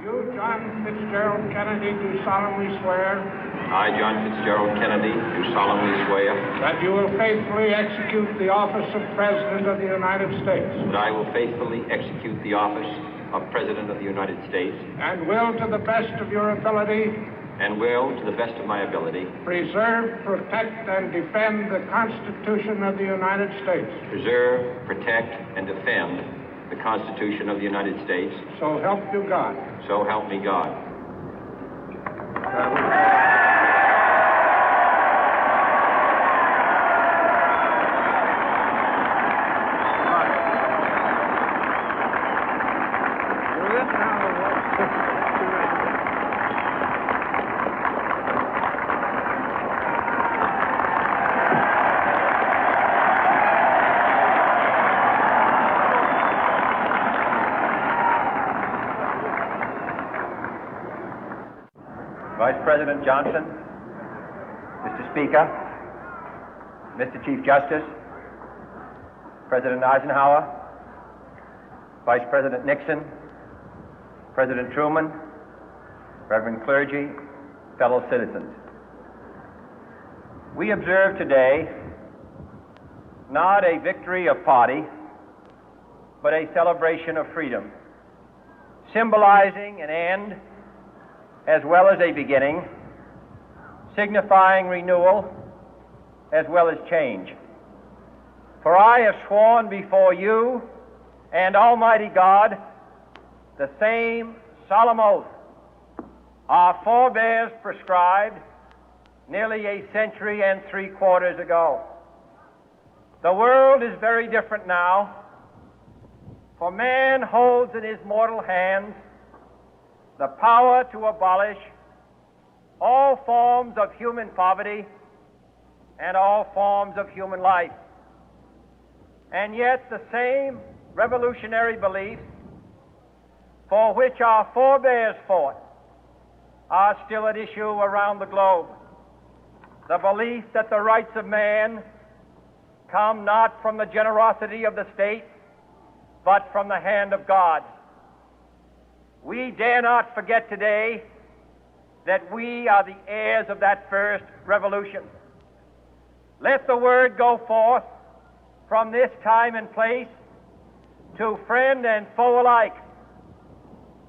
You, John Fitzgerald Kennedy, do solemnly swear I, John Fitzgerald Kennedy, do solemnly swear that you will faithfully execute the office of President of the United States that I will faithfully execute the office of President of the United States and will, to the best of your ability, and will, to the best of my ability, preserve, protect, and defend the Constitution of the United States. preserve, protect, and defend the Constitution of the United States. So help you God. So help me God. Vice President Johnson, Mr. Speaker, Mr. Chief Justice, President Eisenhower, Vice President Nixon, President Truman, Reverend clergy, fellow citizens. We observe today not a victory of party, but a celebration of freedom, symbolizing an end as well as a beginning, signifying renewal as well as change. For I have sworn before you and Almighty God the same solemn oath our forebears prescribed nearly a century and 3/4 ago. The world is very different now, for man holds in his mortal hands the power to abolish all forms of human poverty and all forms of human life. And yet the same revolutionary beliefs for which our forebears fought are still at issue around the globe. The belief that the rights of man come not from the generosity of the state, but from the hand of God. We dare not forget today that we are the heirs of that first revolution. Let the word go forth from this time and place to friend and foe alike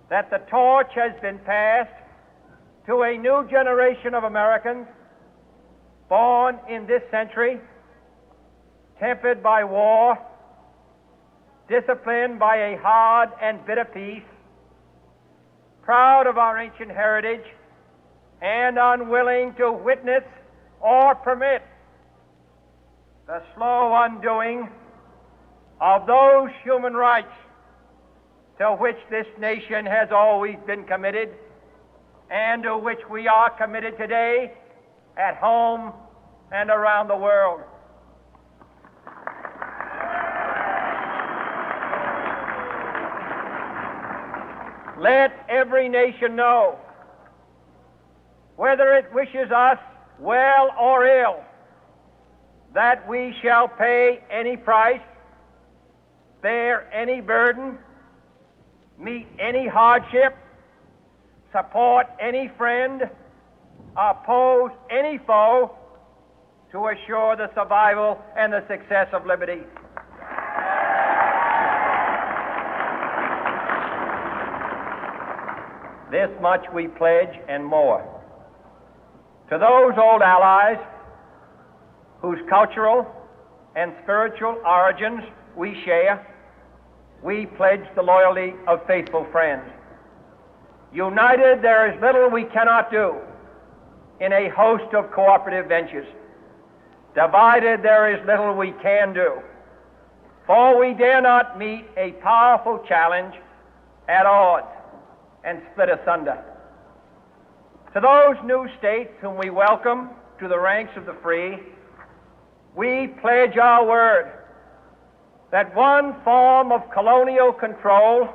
that the torch has been passed to a new generation of Americans born in this century, tempered by war, disciplined by a hard and bitter peace, proud of our ancient heritage, and unwilling to witness or permit the slow undoing of those human rights to which this nation has always been committed and to which we are committed today at home and around the world. Let every nation know, whether it wishes us well or ill, that we shall pay any price, bear any burden, meet any hardship, support any friend, oppose any foe to assure the survival and the success of liberty. This much we pledge and more. To those old allies whose cultural and spiritual origins we share, we pledge the loyalty of faithful friends. United, there is little we cannot do in a host of cooperative ventures. Divided, there is little we can do, for we dare not meet a powerful challenge at odds and split asunder. To those new states whom we welcome to the ranks of the free, we pledge our word that one form of colonial control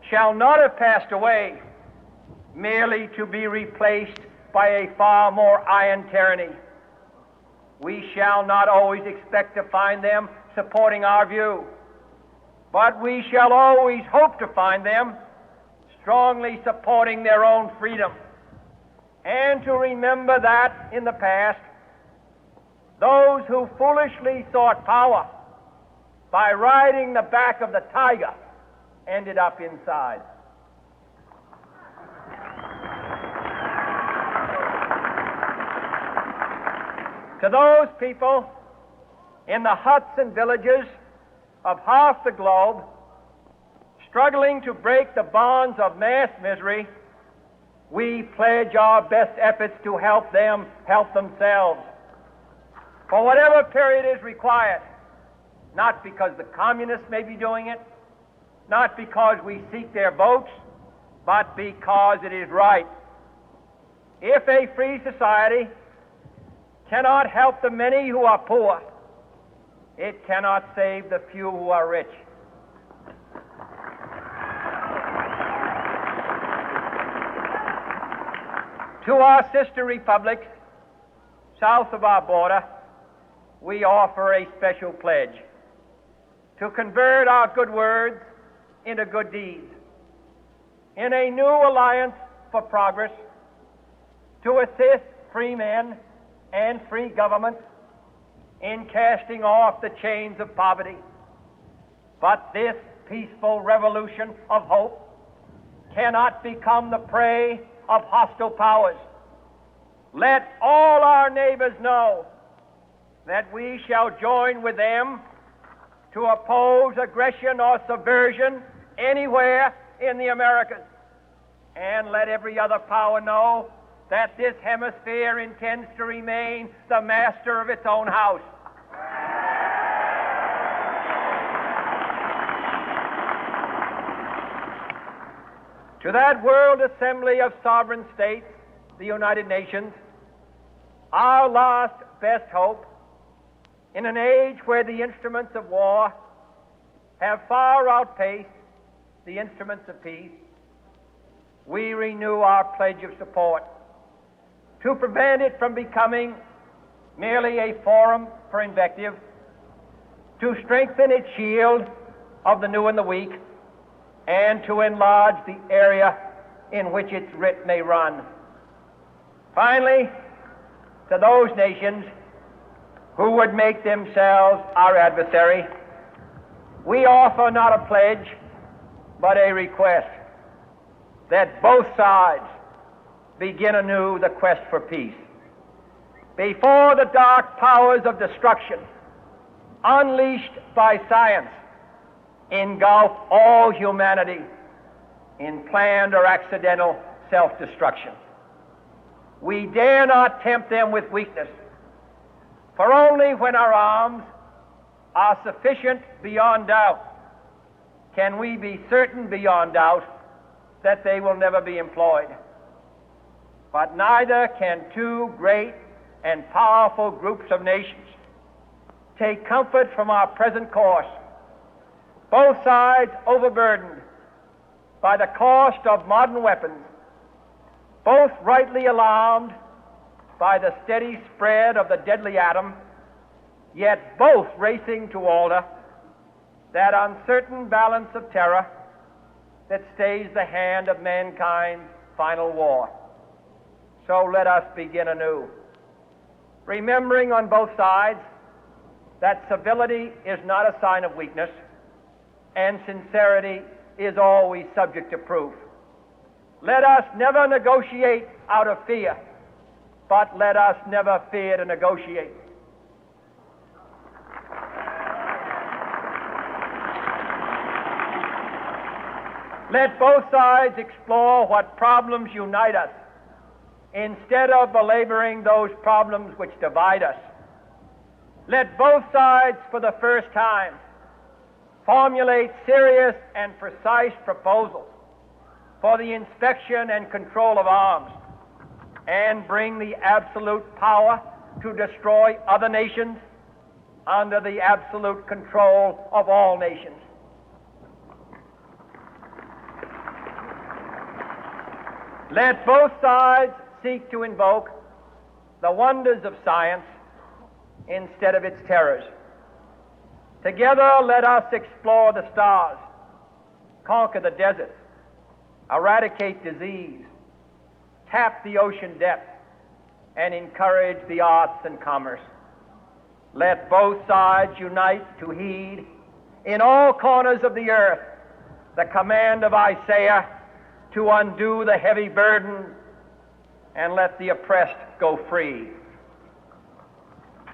shall not have passed away, merely to be replaced by a far more iron tyranny. We shall not always expect to find them supporting our view, but we shall always hope to find them strongly supporting their own freedom, and to remember that in the past, those who foolishly sought power by riding the back of the tiger ended up inside. To those people in the huts and villages of half the globe struggling to break the bonds of mass misery, we pledge our best efforts to help them help themselves for whatever period is required, not because the communists may be doing it, not because we seek their votes, but because it is right. If a free society cannot help the many who are poor, it cannot save the few who are rich. To our sister republics south of our border, we offer a special pledge to convert our good words into good deeds, in a new alliance for progress, to assist free men and free governments in casting off the chains of poverty. But this peaceful revolution of hope cannot become the prey of hostile powers. Let all our neighbors know that we shall join with them to oppose aggression or subversion anywhere in the Americas. And let every other power know that this hemisphere intends to remain the master of its own house. To that World Assembly of Sovereign States, the United Nations, our last best hope, in an age where the instruments of war have far outpaced the instruments of peace, we renew our pledge of support to prevent it from becoming merely a forum for invective, to strengthen its shield of the new and the weak, and to enlarge the area in which its writ may run. Finally, to those nations who would make themselves our adversary, we offer not a pledge, but a request that both sides begin anew the quest for peace. Before the dark powers of destruction, unleashed by science, engulf all humanity in planned or accidental self-destruction, we dare not tempt them with weakness, for only when our arms are sufficient beyond doubt can we be certain beyond doubt that they will never be employed. But neither can two great and powerful groups of nations take comfort from our present course, both sides overburdened by the cost of modern weapons, both rightly alarmed by the steady spread of the deadly atom, yet both racing to alter that uncertain balance of terror that stays the hand of mankind's final war. So let us begin anew, remembering on both sides that civility is not a sign of weakness, and sincerity is always subject to proof. Let us never negotiate out of fear, but let us never fear to negotiate. Let both sides explore what problems unite us, instead of belaboring those problems which divide us. Let both sides, for the first time, formulate serious and precise proposals for the inspection and control of arms, and bring the absolute power to destroy other nations under the absolute control of all nations. Let both sides seek to invoke the wonders of science instead of its terrors. Together, let us explore the stars, conquer the deserts, eradicate disease, tap the ocean depth, and encourage the arts and commerce. Let both sides unite to heed in all corners of the earth the command of Isaiah to undo the heavy burden and let the oppressed go free.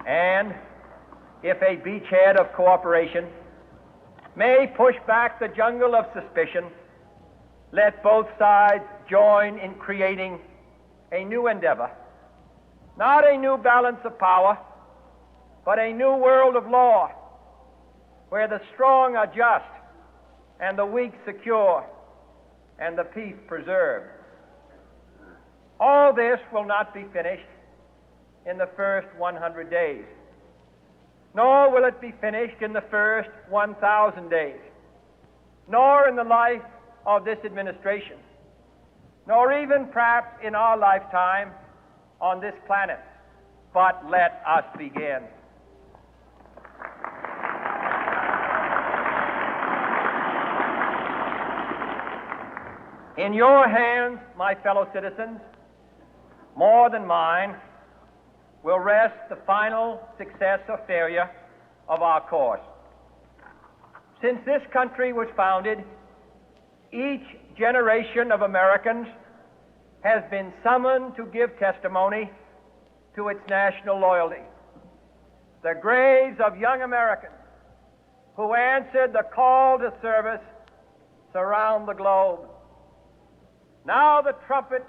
And if a beachhead of cooperation may push back the jungle of suspicion, let both sides join in creating a new endeavor, not a new balance of power, but a new world of law, where the strong are just and the weak secure and the peace preserved. All this will not be finished in the first 100 days, nor will it be finished in the first 1,000 days, nor in the life of this administration, nor even perhaps in our lifetime on this planet. But let us begin. In your hands, my fellow citizens, more than mine, will rest the final success or failure of our course. Since this country was founded, each generation of Americans has been summoned to give testimony to its national loyalty. The graves of young Americans who answered the call to service surround the globe. Now the trumpet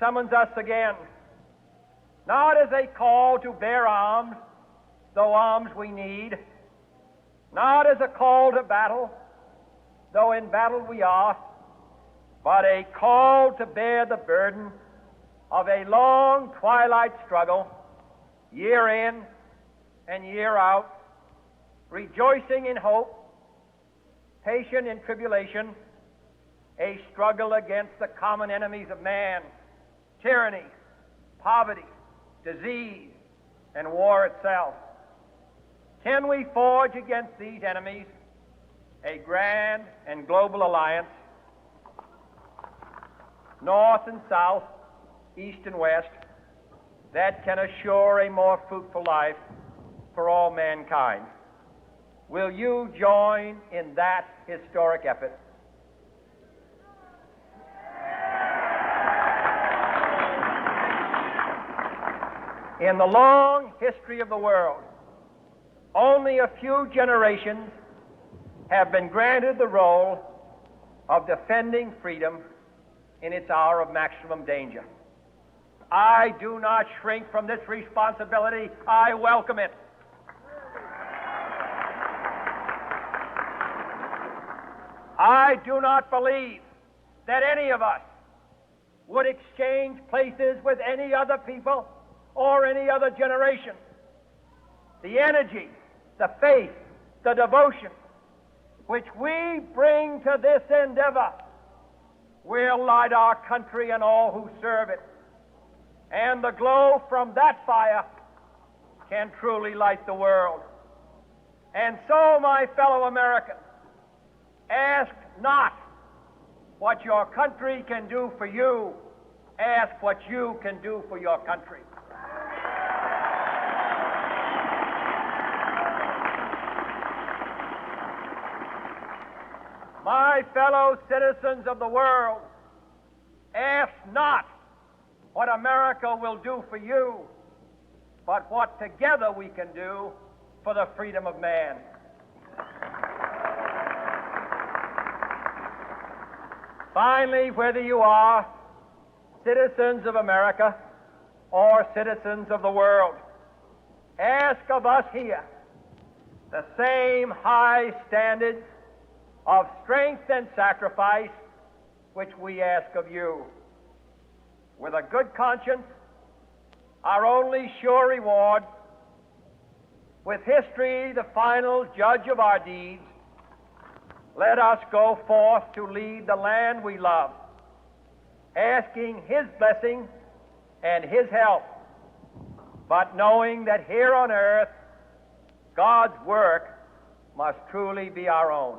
summons us again, not as a call to bear arms, though arms we need, not as a call to battle, though in battle we are, but a call to bear the burden of a long twilight struggle, year in and year out, rejoicing in hope, patient in tribulation, a struggle against the common enemies of man, tyranny, poverty, disease, and war itself. Can we forge against these enemies a grand and global alliance, north and south, east and west, that can assure a more fruitful life for all mankind? Will you join in that historic effort? In the long history of the world, only a few generations have been granted the role of defending freedom in its hour of maximum danger. I do not shrink from this responsibility. I welcome it. I do not believe that any of us would exchange places with any other people or any other generation. The energy, the faith, the devotion which we bring to this endeavor will light our country and all who serve it. And the glow from that fire can truly light the world. And so, my fellow Americans, ask not what your country can do for you, ask what you can do for your country. My fellow citizens of the world, ask not what America will do for you, but what together we can do for the freedom of man. Finally, whether you are citizens of America or citizens of the world, ask of us here the same high standards of strength and sacrifice which we ask of you. With a good conscience, our only sure reward, with history the final judge of our deeds, let us go forth to lead the land we love, asking His blessing and His help, but knowing that here on earth God's work must truly be our own.